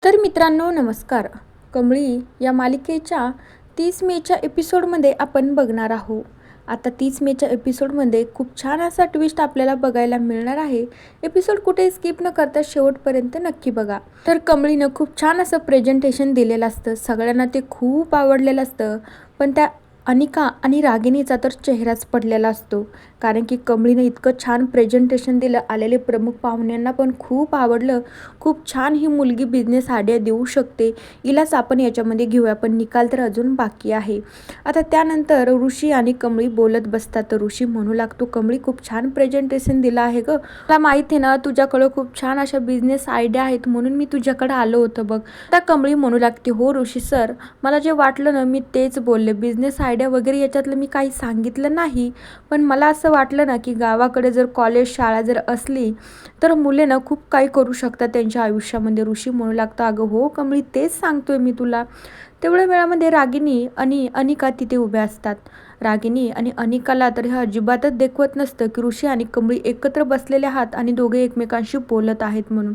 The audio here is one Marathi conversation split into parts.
तर मित्रांनो नमस्कार. कमळी या मालिकेच्या 30 मेच्या एपिसोडमध्ये आपण बघणार आहोत. आता 30 मेच्या एपिसोडमध्ये खूप छान असा ट्विस्ट आपल्याला बघायला मिळणार आहे. एपिसोड कुठे स्किप न करता शेवटपर्यंत नक्की बघा. तर कमळीनं खूप छान असं प्रेझेंटेशन दिलेलं असतं. सगळ्यांना ते खूप आवडलेलं असतं. पण त्या अनिका आणि रागिणीचा तर चेहराच पडलेला असतो. कारण की कमळीनं इतकं छान प्रेझेंटेशन दिलं, आलेले प्रमुख पाहुण्यांना पण खूप आवडलं. खूप छान ही मुलगी बिझनेस आयडिया देऊ शकते, हिलाच आपण याच्यामध्ये घेऊया, पण निकाल तर अजून बाकी आहे. आता त्यानंतर ऋषी आणि कमळी बोलत बसतात. तर ऋषी म्हणू लागतो, कमळी खूप छान प्रेझेंटेशन दिलं आहे गं. मला माहीत आहे ना तुझ्याकडं खूप छान अशा बिझनेस आयडिया आहेत, म्हणून मी तुझ्याकडं आलो होतं बघ. आता कमळी म्हणू लागते, हो ऋषी सर, मला जे वाटलं ना मी तेच बोलले. बिझनेस आयडिया वगैरे याच्यातलं मी काही सांगितलं नाही. पण मला असं वाटलं ना की गावाकडे जर कॉलेज शाळा जर असली तर मुले ना खूप काही करू शकतात त्यांच्या आयुष्यामध्ये. ऋषी म्हणू लागतं, अगं हो कमळी, तेच सांगतोय मी तुला. तेवढ्या वेळामध्ये रागिनी आणि अनिका तिथे उभ्या असतात. रागिनी आणि अनिकाला तर हे अजिबातच देखवत नसतं की ऋषी आणि कमळी एकत्र बसलेले आहात आणि दोघे एकमेकांशी बोलत आहेत म्हणून.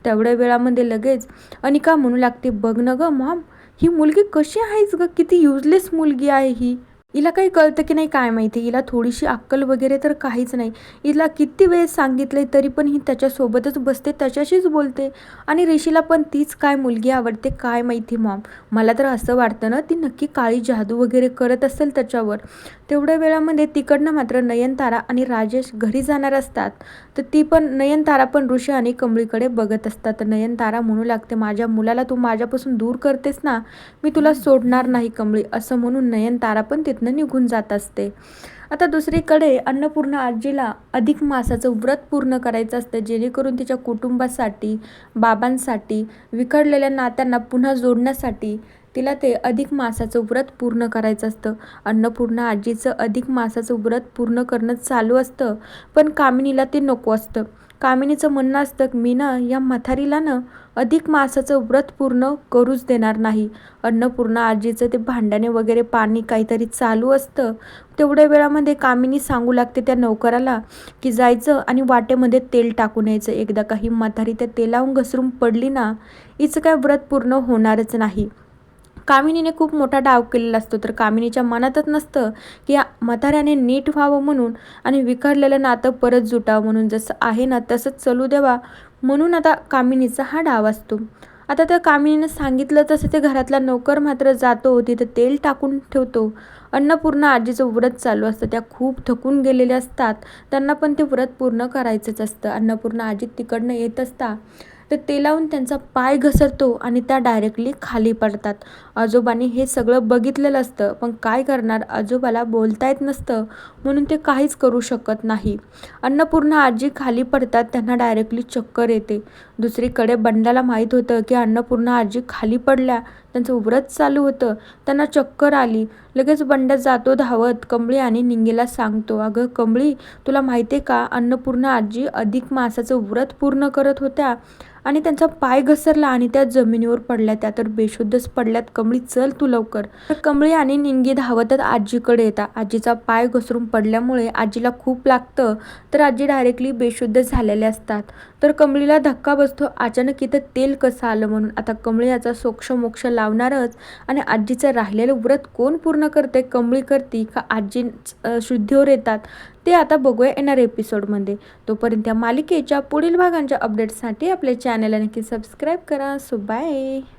तेवढ्या वेळामध्ये लगेच अनिका म्हणू लागते, बघ न गं मॉम, ही मुलगी कशी आहेच गं, किती युजलेस मुलगी आहे ही. हिला काही कळतं की नाही काय माहिती, हिला थोडीशी अक्कल वगैरे तर काहीच नाही. हिला किती वेळेस सांगितलंय तरी पण ही त्याच्यासोबतच बसते, त्याच्याशीच बोलते. आणि ऋषीला पण तीच काय मुलगी आवडते काय माहिती मॉम. मला तर असं वाटतं ना ती नक्की काळी जादू वगैरे करत असेल त्याच्यावर. तेवढ्या वेळामध्ये तिकडनं मात्र नयनतारा आणि राजेश घरी जाणार असतात. तर ती पण नयनतारा पण ऋषी आणि कमळीकडे बघत असतात. तर नयनतारा म्हणू लागते, माझ्या मुलाला तू माझ्यापासून दूर करतेस ना, मी तुला सोडणार नाही कमळी, असं म्हणून नयनतारा पण तिथनं निघून जात असते. आता दुसरीकडे अन्नपूर्णा आजीला अधिक मासाचं व्रत पूर्ण करायचं असतं, जेणेकरून तिच्या कुटुंबासाठी, बाबांसाठी, विखरलेल्या नात्यांना पुन्हा जोडण्यासाठी तिला ते अधिक मासाचं व्रत पूर्ण करायचं असतं. अन्नपूर्णा आजीचं अधिक मासाचं व्रत पूर्ण करणं चालू असतं, पण कामिनीला ते नको असतं. कामिनीचं म्हणणं असतं, मी ना या म्हातारीला ना अधिक मासाचं व्रत पूर्ण करूच देणार नाही. अन्नपूर्णा आजीचं ते भांड्याने वगैरे पाणी काहीतरी चालू असतं. तेवढ्या वेळामध्ये कामिनी सांगू लागते त्या नौकराला की जायचं आणि वाटेमध्ये तेल टाकून यायचं. एकदा काही म्हातारी त्या तेलाहून घसरून पडली ना, हिचं काय व्रत पूर्ण होणारच नाही. कामिनीने खूप मोठा डाव केलेला असतो. तर कामिनीच्या मनातच नसतं की या म्हाताऱ्याने नीट व्हावं म्हणून आणि विखरलेलं नातं परत जुटावं म्हणून. जसं आहे ना तसंच चालू द्यावा म्हणून आता कामिनीचा हा डाव असतो. आता त्या कामिनीनं सांगितलं तसं ते घरातला नौकर मात्र जातो, तिथं तेल टाकून ठेवतो. अन्नपूर्णा आजीचं व्रत चालू असतं. त्या खूप थकून गेलेल्या असतात, त्यांना पण ते व्रत पूर्ण करायचंच असतं. अन्नपूर्णा आजी तिकडनं येत असता तर तेलावून त्यांचा पाय घसरतो आणि त्या डायरेक्टली खाली पडतात. आजोबांनी हे सगळं बघितलेलं असतं, पण काय करणार, आजोबाला बोलता येत नसतं म्हणून ते काहीच करू शकत नाही. अन्नपूर्णा आजी खाली पडतात, त्यांना डायरेक्टली चक्कर येते. दुसरीकडे बंडाला माहीत होतं की अन्नपूर्णा आजी खाली पडल्या, त्यांचं व्रत चालू होतं, त्यांना चक्कर आली. लगेच बंडा जातो धावत कमळी आणि निंगीला सांगतो, अगं कमळी, तुला माहिती आहे का, अन्नपूर्णा आजी अधिक मासाचं व्रत पूर्ण करत होत्या आणि त्यांचा पाय घसरला आणि त्या जमिनीवर पडल्या. त्या तर बेशुद्धच पडल्यात. कमळी चल तू लवकर. तर कमळी आणि निंगी धावतच आजीकडे येतात. आजीचा पाय घसरून पडल्यामुळे आजीला खूप लागतं, तर आजी डायरेक्टली बेशुद्ध झालेले असतात. तर कमळीला धक्का बसतो, अचानक इथं तेल कसं आलं म्हणून. आता कमळी याचा सोक्ष मोक्ष लावणारच आणि आजीचं राहिलेलं व्रत कोण पूर्ण करते, कमळी करते का आजी शुद्धीवर येतात, ते आता बघूया येणाऱ्या एपिसोडमध्ये. तोपर्यंत या मालिकेच्या पुढील भागांच्या अपडेट्ससाठी आपल्या चॅनलला नक्की सबस्क्राईब करा. So bye.